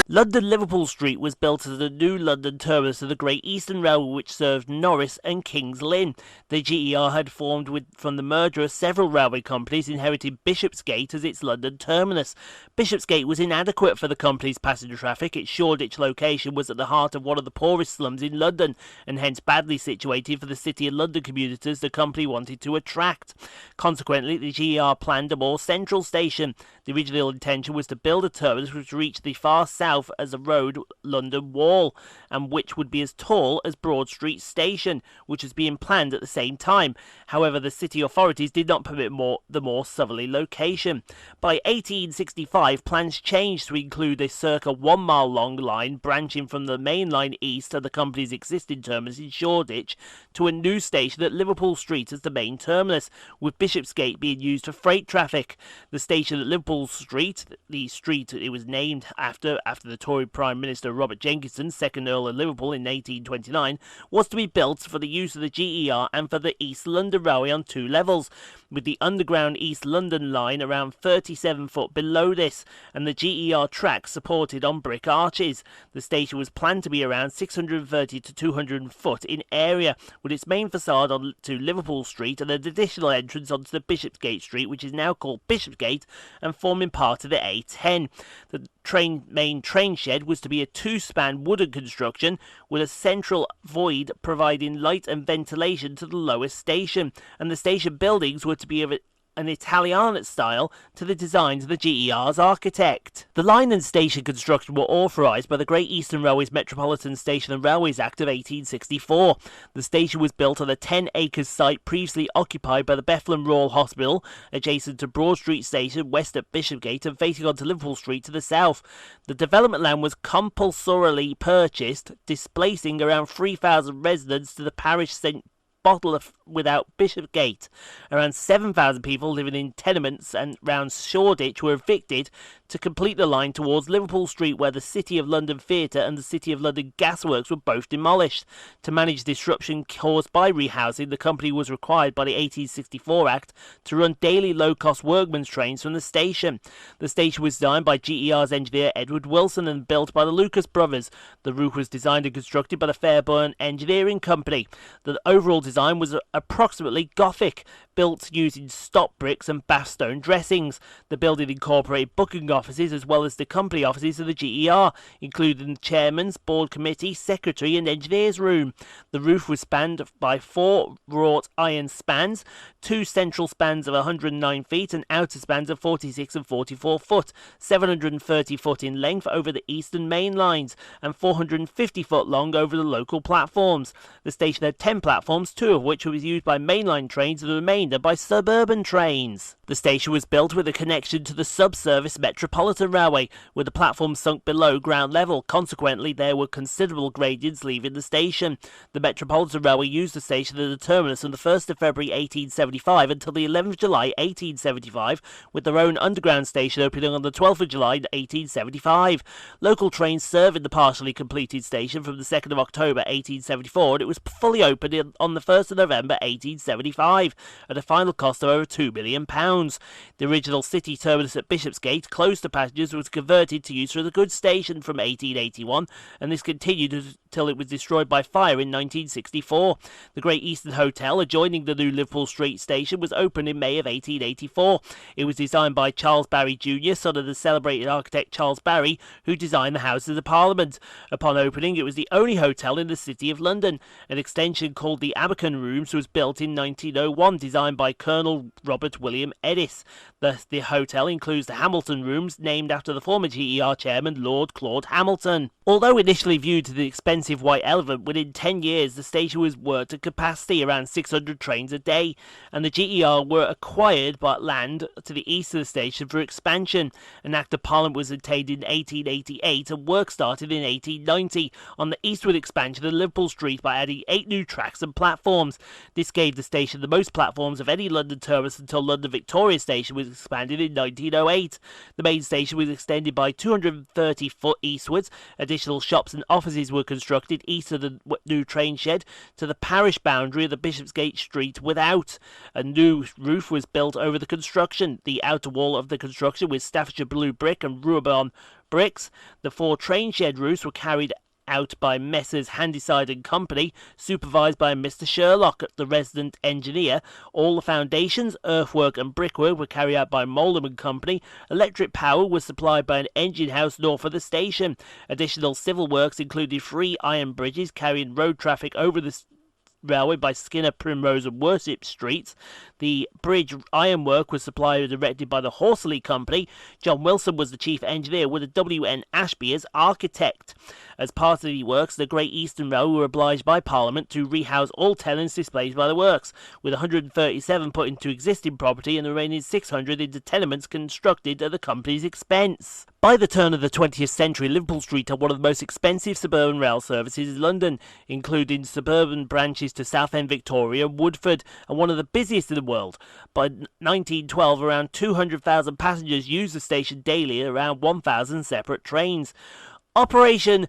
London Liverpool Street was built as the new London terminus of the Great Eastern Railway, which served Norris and King's Lynn. The GER had formed from the merger of several railway companies, inheriting Bishopsgate as its London terminus. Bishopsgate was inadequate for the company's passenger traffic. Its Shoreditch location was at the heart of one of the poorest slums in London, and hence badly situated for the City of London commuters the company wanted to attract. Consequently, the GER planned a more central station. The original intention was to build a terminus which reached the far south as the road London Wall, and which would be as tall as Broad Street Station, which was being planned at the same time. However, the city authorities did not permit the more southerly location. By 1865, plans changed to include a circa 1 mile long line branching from the main line east of the company's existing terminus in Shoreditch to a new station at Liverpool Street as the main terminus, with Bishopsgate being used for freight traffic. The station at Liverpool Street, the street it was named after the Tory Prime Minister Robert Jenkinson, 2nd Earl of Liverpool in 1829, was to be built for the use of the GER and for the East London Railway on 2 levels, with the underground East London line around 37 foot below this, and the GER track supported on brick arches. The station was planned to be around 630 to 200 foot in area, with its main facade on to Liverpool Street and an additional entrance onto the Bishopsgate Street, which is now called Bishopsgate and forming part of the A10. The main train shed was to be a 2-span wooden construction with a central void providing light and ventilation to the lowest station, and the station buildings were to be of an Italianate style to the designs of the GER's architect. The line and station construction were authorised by the Great Eastern Railway's Metropolitan Station and Railways Act of 1864. The station was built on a 10-acre site previously occupied by the Bethlem Royal Hospital, adjacent to Broad Street Station, west at Bishopsgate, and facing onto Liverpool Street to the south. The development land was compulsorily purchased, displacing around 3,000 residents to the parish St. Bottle without Bishopsgate. Around 7,000 people living in tenements and round Shoreditch were evicted to complete the line towards Liverpool Street, where the City of London Theatre and the City of London Gasworks were both demolished. To manage disruption caused by rehousing, the company was required by the 1864 Act to run daily low-cost workmen's trains from the station. The station was designed by GER's engineer Edward Wilson and built by the Lucas brothers. The roof was designed and constructed by the Fairburn Engineering Company. The overall design was approximately Gothic, built using stop bricks and Bath stone dressings. The building incorporated booking offices as well as the company offices of the GER, including the chairman's, board committee, secretary and engineer's room. The roof was spanned by 4 wrought iron spans, 2 central spans of 109 feet and outer spans of 46 and 44 foot, 730 foot in length over the eastern main lines, and 450 foot long over the local platforms. The station had 10 platforms, 2 of which were used by mainline trains and the remainder by suburban trains. The station was built with a connection to the subsurface Metropolitan Railway, with the platform sunk below ground level. Consequently, there were considerable gradients leaving the station. The Metropolitan Railway used the station as a terminus from the 1st of February 1875 until the 11th of July 1875, with their own underground station opening on the 12th of July 1875. Local trains serving the partially completed station from the 2nd of October 1874, and it was fully opened on the 1st of November 1875 at a final cost of over £2 million. The original city terminus at Bishopsgate, closed to passengers, was converted to use for the goods station from 1881, and this continued until it was destroyed by fire in 1964. The Great Eastern Hotel, adjoining the new Liverpool Street station, was opened in May of 1884. It was designed by Charles Barry Jr., son of the celebrated architect Charles Barry, who designed the Houses of Parliament. Upon opening, it was the only hotel in the City of London. An extension called the Abercon Rooms was built in 1901, designed by Colonel Robert William Edis. The hotel includes the Hamilton Rooms, named after the former GER chairman Lord Claude Hamilton. Although initially viewed as an expensive expensive white elephant, within 10 years the station was worked at capacity, around 600 trains a day, and the GER were acquired by land to the east of the station for expansion. An Act of Parliament was obtained in 1888 and work started in 1890 on the eastward expansion of Liverpool Street by adding 8 new tracks and platforms. This gave the station the most platforms of any London terminus until London Victoria Station was expanded in 1908. The main station was extended by 230 foot eastwards. Additional shops and offices were constructed east of the new train shed to the parish boundary of the Bishopsgate Street without. A new roof was built over the construction. The outer wall of the construction was Staffordshire blue brick and Ruabon bricks. The 4 train shed roofs were carried out by Messrs. Handyside and Company, supervised by Mr. Sherlock, the resident engineer. All the foundations, earthwork and brickwork were carried out by Moulham and Company. Electric power was supplied by an engine house north of the station. Additional civil works included 3 iron bridges carrying road traffic over the railway by Skinner, Primrose and Worship Streets. The bridge ironwork was supplied and erected by the Horsley Company. John Wilson was the chief engineer, with a W.N. Ashby as architect. As part of the works, the Great Eastern Railway were obliged by Parliament to rehouse all tenants displaced by the works, with 137 put into existing property and the remaining 600 into tenements constructed at the company's expense. By the turn of the 20th century, Liverpool Street had one of the most expensive suburban rail services in London, including suburban branches to Southend, Victoria and Woodford, and one of the busiest in the world. By 1912, around 200,000 passengers used the station daily at around 1,000 separate trains. Operation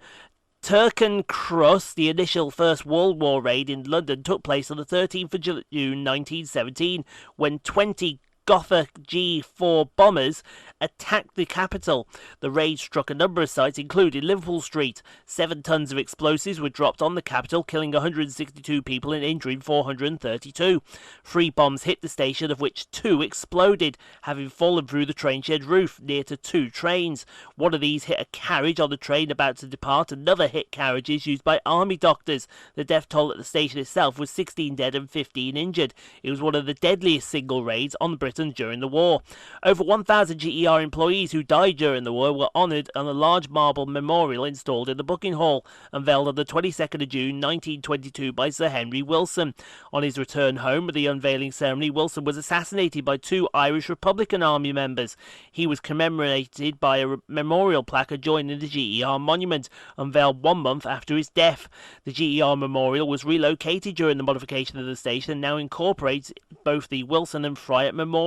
Turkencross, the initial First World War raid in London, took place on the 13th of June 1917, when 20 Gotha G4 bombers attacked the capital. The raid struck a number of sites, including Liverpool Street. 7 tons of explosives were dropped on the capital, killing 162 people and injuring 432. 3 bombs hit the station, of which 2 exploded, having fallen through the train shed roof near to 2 trains. One of these hit a carriage on the train about to depart. Another hit carriages used by army doctors. The death toll at the station itself was 16 dead and 15 injured. It was one of the deadliest single raids on Britain during the war. Over 1,000 GER employees who died during the war were honoured on a large marble memorial installed in the booking hall, unveiled on the 22nd of June 1922 by Sir Henry Wilson. On his return home at the unveiling ceremony, Wilson was assassinated by 2 Irish Republican Army members. He was commemorated by a memorial plaque adjoining the GER monument, unveiled 1 month after his death. The GER memorial was relocated during the modification of the station and now incorporates both the Wilson and Fryatt memorials,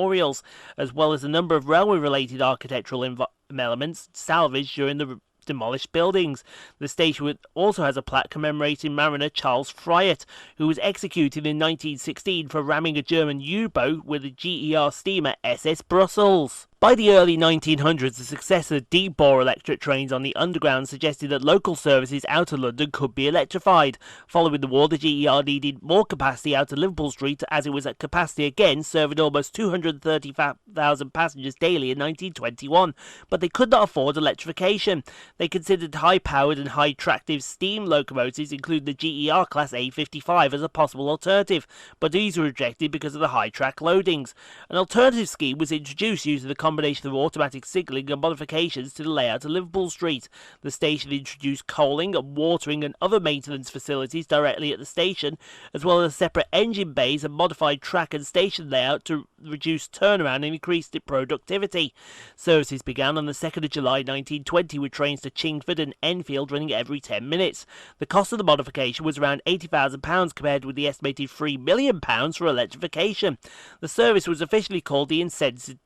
as well as a number of railway-related architectural elements salvaged during the demolished buildings. The station also has a plaque commemorating mariner Charles Fryatt, who was executed in 1916 for ramming a German U-boat with a GER steamer SS Brussels. By the early 1900s, the success of deep-bore electric trains on the Underground suggested that local services out of London could be electrified. Following the war, the GER needed more capacity out of Liverpool Street, as it was at capacity again, serving almost 230,000 passengers daily in 1921, but they could not afford electrification. They considered high-powered and high-tractive steam locomotives, including the GER Class A55, as a possible alternative, but these were rejected because of the high-track loadings. An alternative scheme was introduced using the combination of automatic signalling and modifications to the layout of Liverpool Street. The station introduced coaling and watering and other maintenance facilities directly at the station, as well as separate engine bays and modified track and station layout to reduce turnaround and increase productivity. Services began on the 2nd of July 1920 with trains to Chingford and Enfield running every 10 minutes. The cost of the modification was around £80,000 compared with the estimated £3 million for electrification. The service was officially called the intensive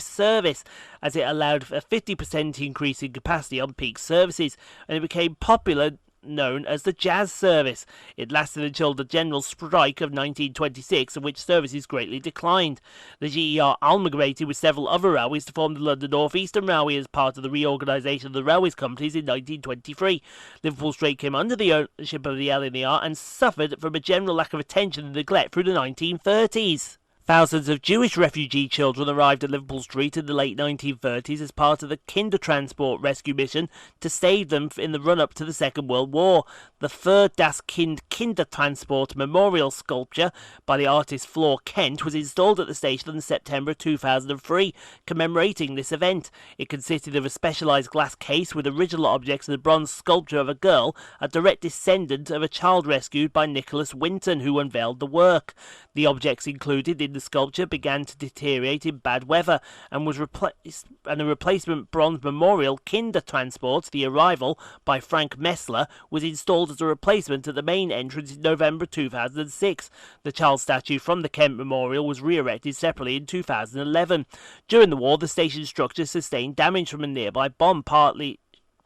service, as it allowed a 50% increase in capacity on peak services, and it became popular known as the Jazz Service. It lasted until the general strike of 1926, in which services greatly declined. The GER amalgamated with several other railways to form the London North Eastern Railway as part of the reorganisation of the railways companies in 1923. Liverpool Street came under the ownership of the LNER and suffered from a general lack of attention and neglect through the 1930s. Thousands of Jewish refugee children arrived at Liverpool Street in the late 1930s as part of the Kindertransport rescue mission to save them in the run-up to the Second World War. The Für das Kind Kindertransport memorial sculpture by the artist Flor Kent was installed at the station in September 2003, commemorating this event. It consisted of a specialised glass case with original objects and a bronze sculpture of a girl, a direct descendant of a child rescued by Nicholas Winton, who unveiled the work. The objects included in the sculpture began to deteriorate in bad weather and was replaced, and a replacement bronze memorial Kindertransport, The Arrival, by Frank Messler, was installed as a replacement at the main entrance in November 2006. The child statue from the Kent Memorial was re-erected separately in 2011. During the war, the station structure sustained damage from a nearby bomb,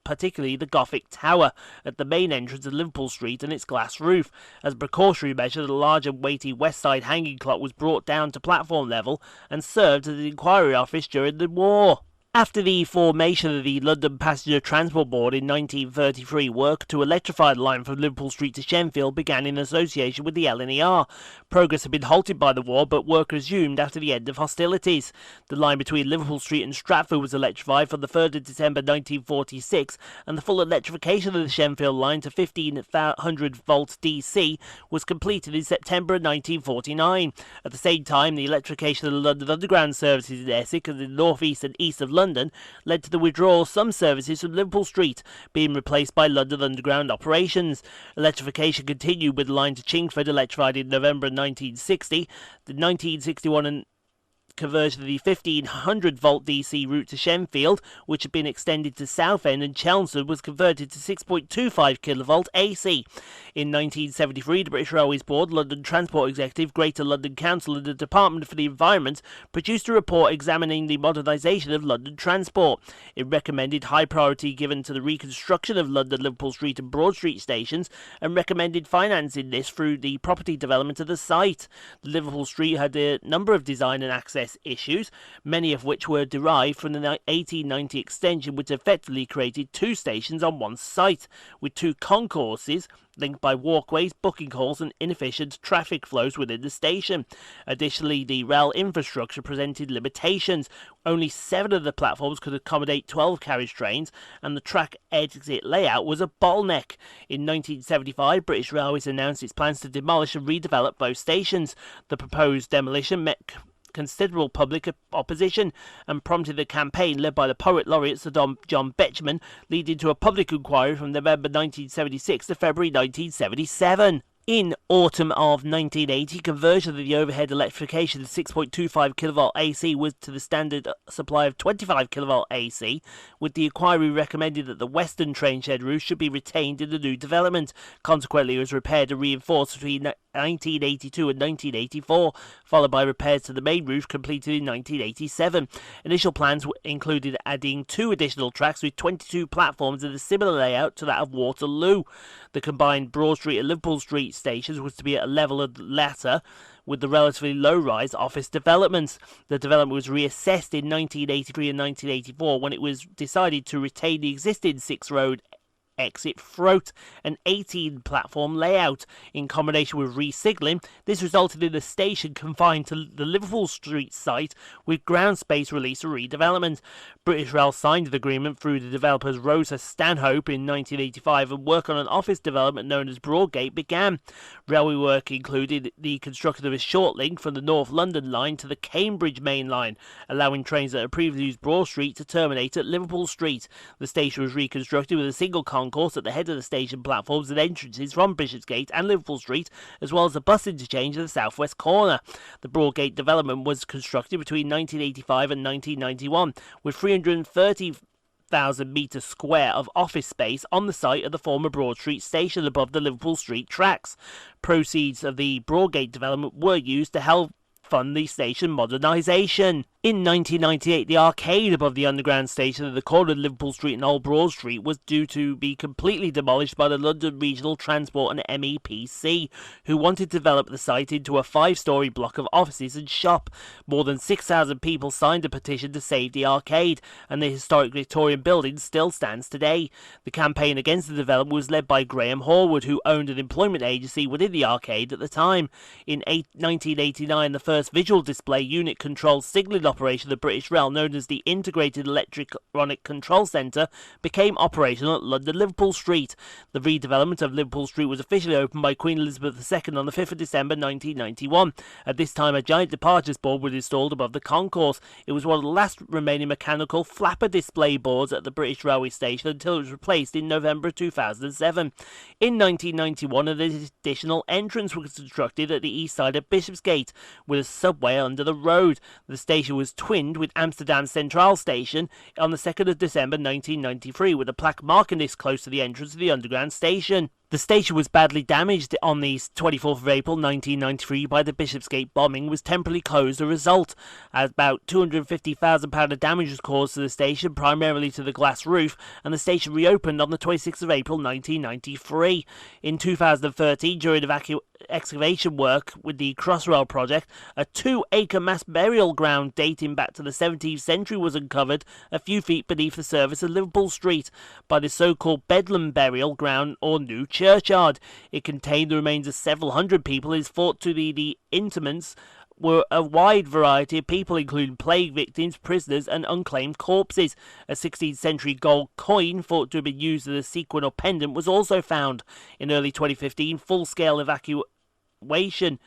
particularly the Gothic Tower at the main entrance of Liverpool Street and its glass roof. As a precautionary measure, the large and weighty west side hanging clock was brought down to platform level and served as an inquiry office during the war. After the formation of the London Passenger Transport Board in 1933, work to electrify the line from Liverpool Street to Shenfield began in association with the LNER. Progress had been halted by the war, but work resumed after the end of hostilities. The line between Liverpool Street and Stratford was electrified from the 3rd of December 1946, and the full electrification of the Shenfield line to 1500-volt DC was completed in September 1949. At the same time, the electrification of the London Underground services in Essex and the north east and east of London led to the withdrawal of some services from Liverpool Street, being replaced by London Underground operations. Electrification continued with the line to Chingford, electrified in November 1960. The 1961 conversion of the 1500-volt DC route to Shenfield, which had been extended to Southend and Chelmsford, was converted to 6.25 kV AC. In 1973, the British Railways Board, London Transport Executive, Greater London Council and the Department for the Environment produced a report examining the modernisation of London transport. It recommended high priority given to the reconstruction of London Liverpool Street and Broad Street stations and recommended financing this through the property development of the site. Liverpool Street had a number of design and access issues, many of which were derived from the 1890 extension, which effectively created two stations on one site, with two concourses linked by walkways, booking halls and inefficient traffic flows within the station. Additionally, the rail infrastructure presented limitations. Only 7 of the platforms could accommodate 12 carriage trains, and the track exit layout was a bottleneck. In 1975, British Railways announced its plans to demolish and redevelop both stations. The proposed demolition met considerable public opposition and prompted a campaign led by the poet laureate Sir John Betjeman, leading to a public inquiry from November 1976 to February 1977. In autumn of 1980, conversion of the overhead electrification of 6.25 kV AC was to the standard supply of 25 kV AC, with the inquiry recommending that the western train shed roof should be retained in the new development. Consequently, it was repaired and reinforced between 1982 and 1984, followed by repairs to the main roof completed in 1987. Initial plans included adding 2 additional tracks with 22 platforms in a similar layout to that of Waterloo. The combined Broad Street and Liverpool Street stations was to be at a level of the latter, with the relatively low-rise office developments. The development was reassessed in 1983 and 1984 when it was decided to retain the existing 6-road exit throat and 18-platform layout. In combination with re-signalling, this resulted in the station confined to the Liverpool Street site with ground space release and redevelopment. British Rail signed the agreement through the developers Rosa Stanhope in 1985, and work on an office development known as Broadgate began. Railway work included the construction of a short link from the North London line to the Cambridge main line, allowing trains that had previously used Broad Street to terminate at Liverpool Street. The station was reconstructed with a single concourse at the head of the station platforms and entrances from Bishopsgate and Liverpool Street, as well as a bus interchange at the southwest corner. The Broadgate development was constructed between 1985 and 1991, with 330,000 metres square of office space on the site of the former Broad Street station above the Liverpool Street tracks. Proceeds of the Broadgate development were used to help fund the station modernisation. In 1998, the arcade above the underground station at the corner of Liverpool Street and Old Broad Street was due to be completely demolished by the London Regional Transport and MEPC, who wanted to develop the site into a 5-storey block of offices and shop. More than 6,000 people signed a petition to save the arcade, and the historic Victorian building still stands today. The campaign against the development was led by Graham Horwood, who owned an employment agency within the arcade at the time. In 1989, the first visual display unit controlled signalling operation of the British Rail, known as the Integrated Electronic Control Centre, became operational at London Liverpool Street. The redevelopment of Liverpool Street was officially opened by Queen Elizabeth II on the 5th of December 1991. At this time, a giant departures board was installed above the concourse. It was one of the last remaining mechanical flapper display boards at the British Railway Station until it was replaced in November 2007. In 1991, an additional entrance was constructed at the east side of Bishopsgate, with a subway under the road. The station was twinned with Amsterdam Centraal Station on the 2nd of December 1993, with a plaque marking this close to the entrance of the underground station. The station was badly damaged on the 24th of April 1993 by the Bishopsgate bombing, was temporarily closed as a result. About £250,000 of damage was caused to the station, primarily to the glass roof, and the station reopened on the 26th of April 1993. In 2013, during excavation work with the Crossrail project, a 2-acre mass burial ground dating back to the 17th century was uncovered a few feet beneath the surface of Liverpool Street by the so-called Bedlam Burial Ground or New Churchyard. It contained the remains of several hundred people. It is thought to be the intimates were a wide variety of people, including plague victims, prisoners, and unclaimed corpses. A 16th century gold coin thought to have been used as a sequin or pendant was also found. In early 2015, full-scale evacuation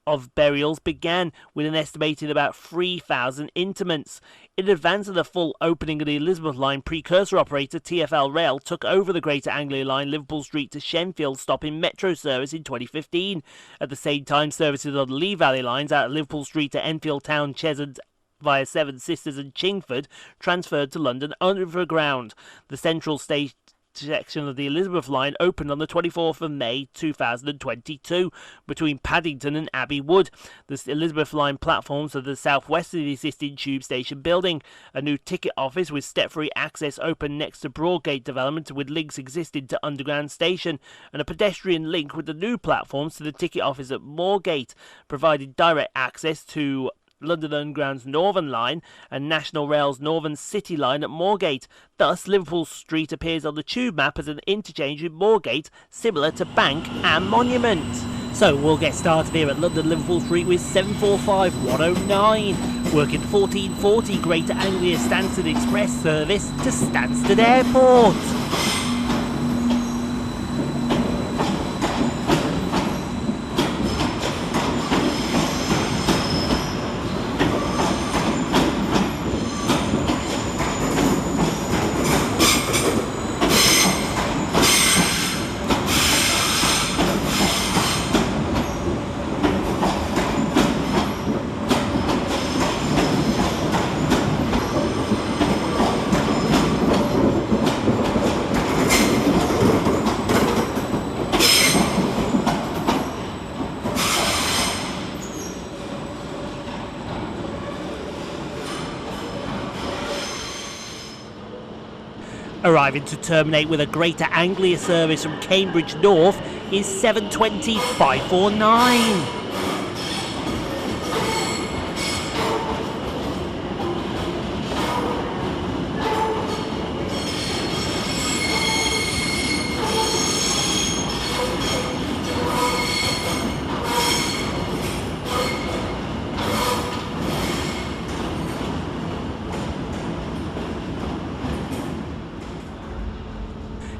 of burials began, with an estimated about 3,000 intimates. In advance of the full opening of the Elizabeth Line, precursor operator TfL Rail took over the Greater Anglia Line Liverpool Street to Shenfield stopping metro service in 2015. At the same time, services on the Lee Valley lines out of Liverpool Street to Enfield Town, Cheshunt via Seven Sisters and Chingford transferred to London Underground. The central station section of the Elizabeth Line opened on the 24th of May 2022 between Paddington and Abbey Wood. The Elizabeth Line platforms are the southwest of the existing tube station building. A new ticket office with step-free access opened next to Broadgate development, with links existing to Underground Station, and a pedestrian link with the new platforms to the ticket office at Moorgate, providing direct access to London Underground's Northern Line and National Rail's Northern City Line at Moorgate. Thus, Liverpool Street appears on the tube map as an interchange with Moorgate, similar to Bank and Monument. So we'll get started here at London Liverpool Street with 745-109, working 1440 Greater Anglia Stansted Express service to Stansted Airport. Arriving to terminate with a Greater Anglia service from Cambridge North is 720-549.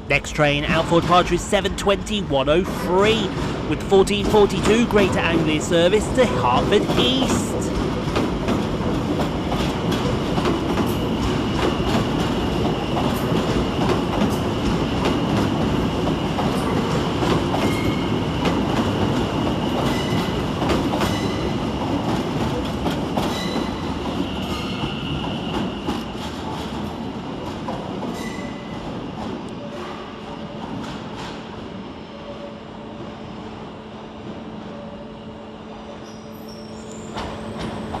Next train out for departure is 720-103 with 1442 Greater Anglia service to Hertford East.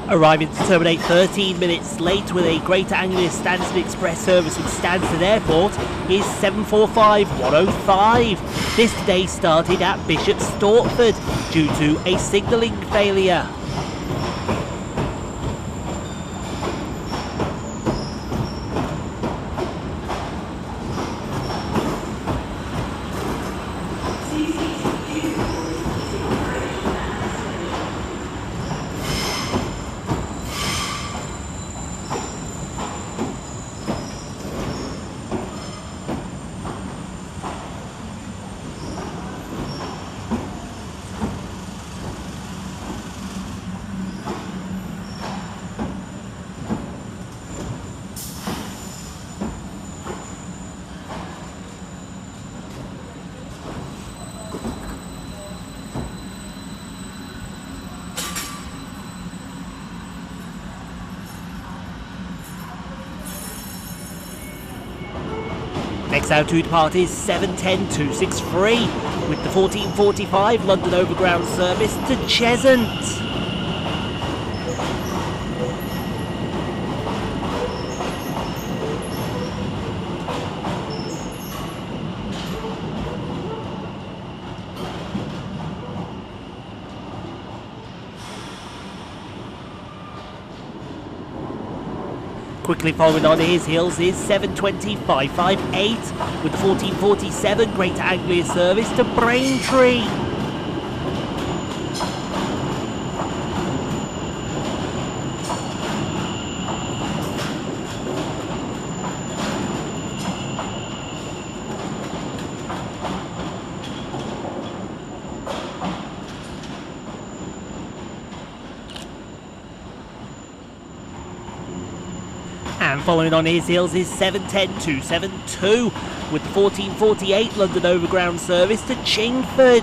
Arriving to terminate 13 minutes late with a Greater Anglia Stansted Express service from Stansted Airport is 745-105. This today started at Bishop Stortford due to a signalling failure. Next out to depart is 710-263 with the 1445 London Overground service to Cheshunt. Quickly following on his heels is 720-558 with the 1447 Greater Anglia service to Braintree. And following on his heels is 710-272 with the 1448 London Overground service to Chingford.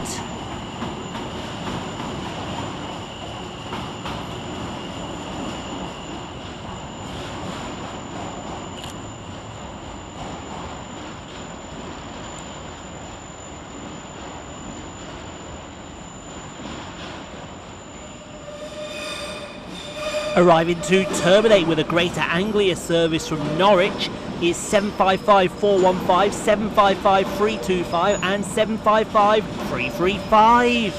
Arriving to terminate with a Greater Anglia service from Norwich is 755-415, 755-325 and 755-335.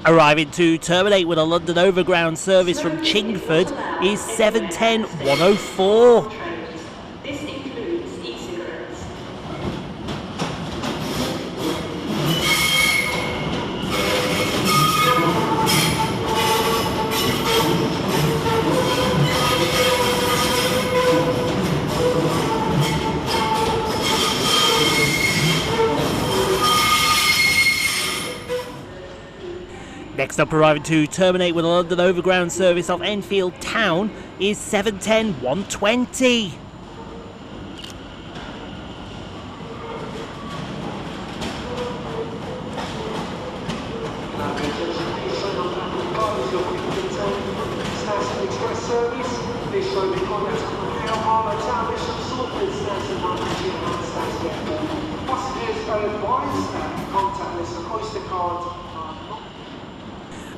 Arriving to terminate with a London Overground service from Chingford is 710-104. This includes e-cigarettes. Next up, arriving to terminate with a London Overground service off Enfield Town is 710-120.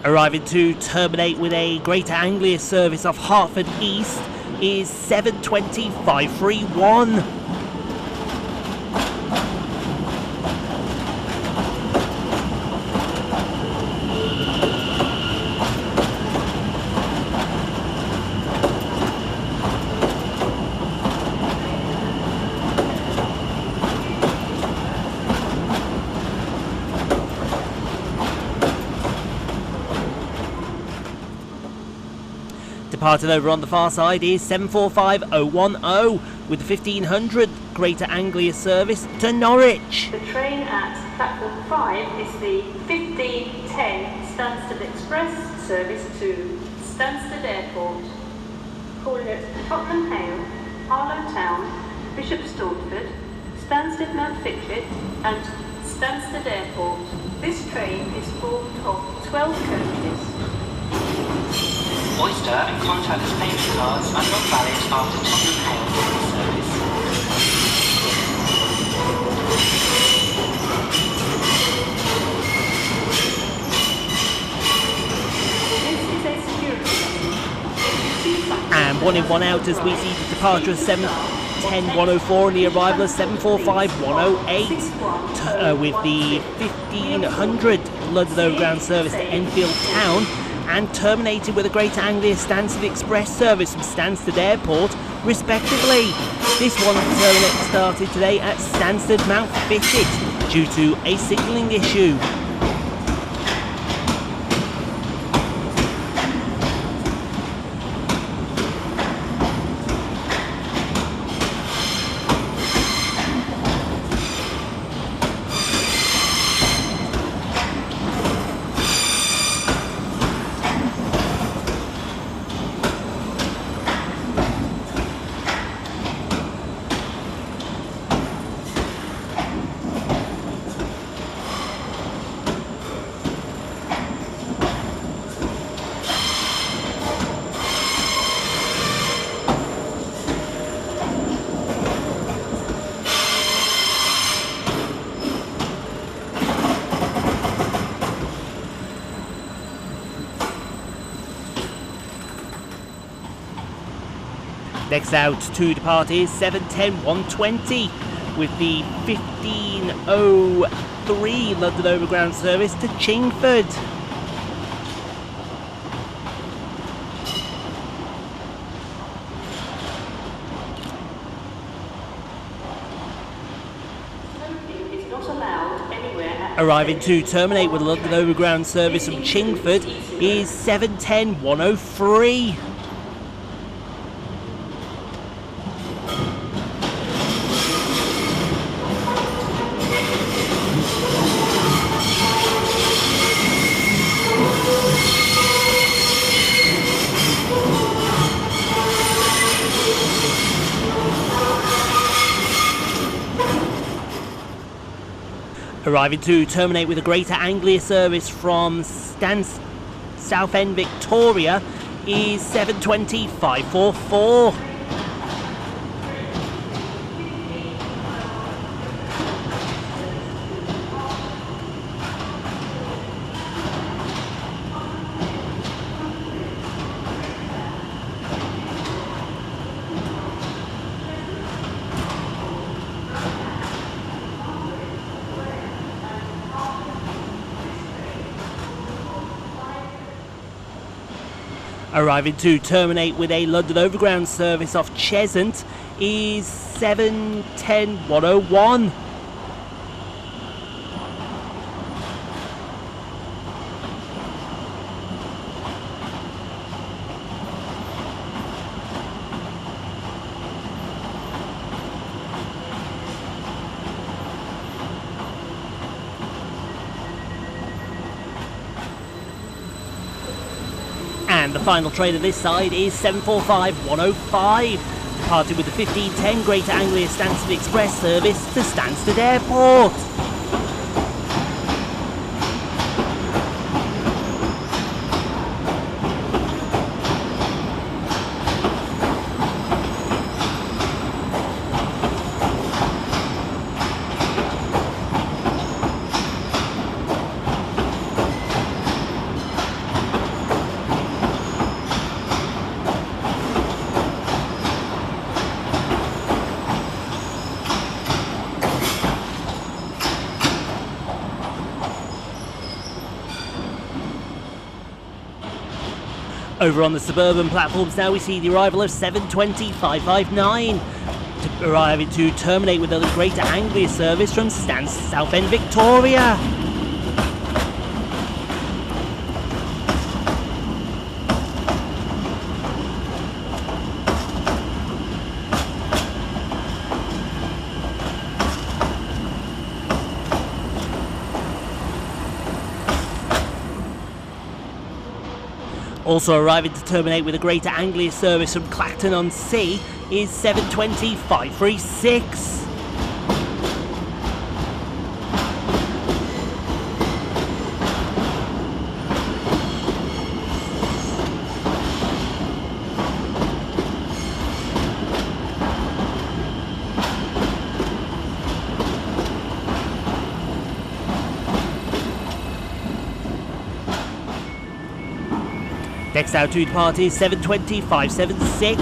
Arriving to terminate with a Greater Anglia service off Hertford East is 720-531. Departed over on the far side is 745-010 with the 1500 Greater Anglia service to Norwich. The train at Platform 5 is the 1510 Stansted Express service to Stansted Airport, calling at Tottenham Hale, Harlow Town, Bishop Stortford, Stansted Mount Fitchett and Stansted Airport. This train is formed of 12 coaches. Oyster and contactless payment cards are not valid after Tottenham Hale service. This is a security message. And 1 in 1 out as we see the departure of 7:10:104 and the arrival of 7:45:108 with the 1500 London Overground service to Enfield Town, and terminated with a Greater Anglia Stansted Express service from Stansted Airport, respectively. This one started today at Stansted Mount Fitchett due to a signalling issue. Next out to depart is 7:10:120 with the 15:03 London Overground service to Chingford. Smoking is not allowed anywhere at Arriving to terminate with a London Overground service from Chingford is 7:10:103. Arriving to terminate with a Greater Anglia service from Southend Victoria is 7:20:544. Arriving to terminate with a London Overground service off Cheshunt is 7:10:101. And the final train of this side is 7:45:105, departing with the 15:10 Greater Anglia Stansted Express service to Stansted Airport. Over on the suburban platforms now we see the arrival of 7:20:559, arriving to terminate with a Greater Anglia service from Southend Victoria. Also arriving to terminate with a Greater Anglia service from Clacton-on-Sea is 720-536. Next out to depart is 720-576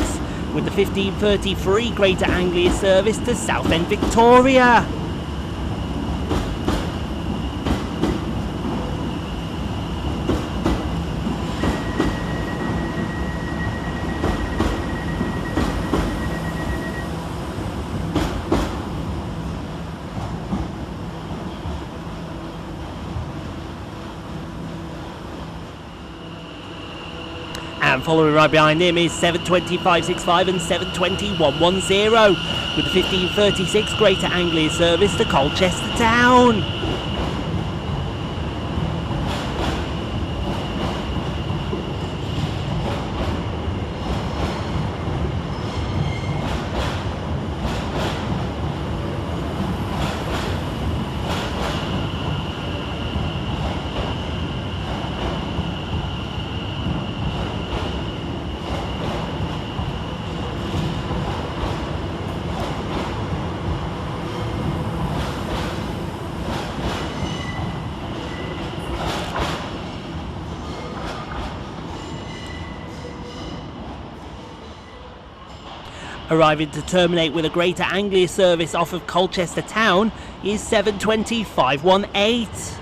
with the 1533 Greater Anglia service to Southend Victoria. And following right behind him is 720-565 and 720-110 with the 1536 Greater Anglia service to Colchester Town. Arriving to terminate with a Greater Anglia service off of Colchester Town is 720-518.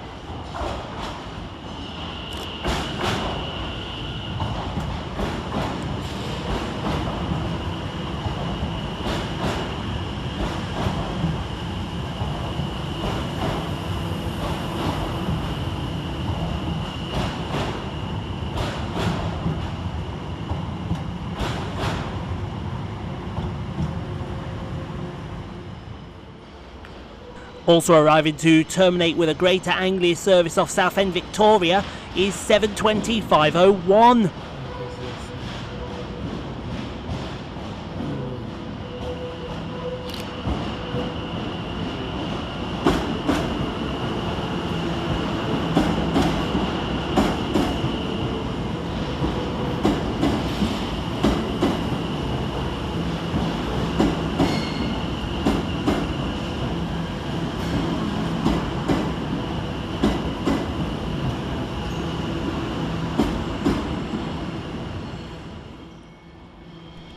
Also arriving to terminate with a Greater Anglia service off Southend Victoria is 720-501.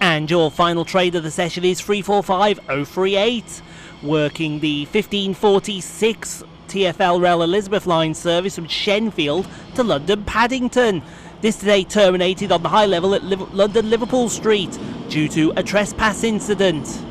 And your final trade of the session is 345038, working the 1546 TfL Rail Elizabeth line service from Shenfield to London Paddington. This today terminated on the high level at London Liverpool Street due to a trespass incident.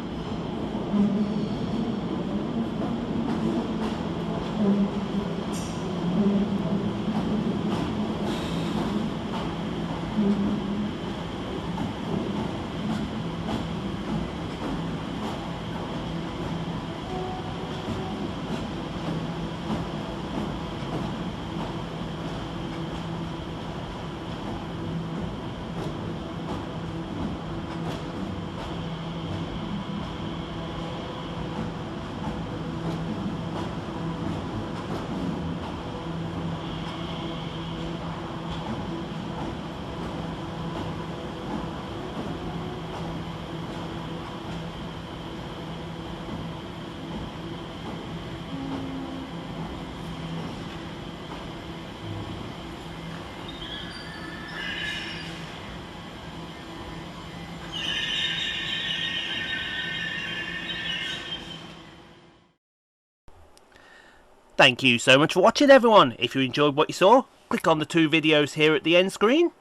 Thank you so much for watching, everyone. If you enjoyed what you saw, click on the 2 videos here at the end screen.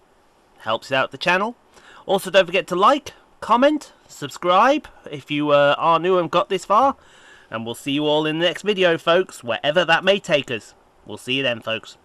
Helps out the channel. Also, don't forget to like, comment, subscribe if you are new and got this far. And we'll see you all in the next video, folks, wherever that may take us. We'll see you then, folks.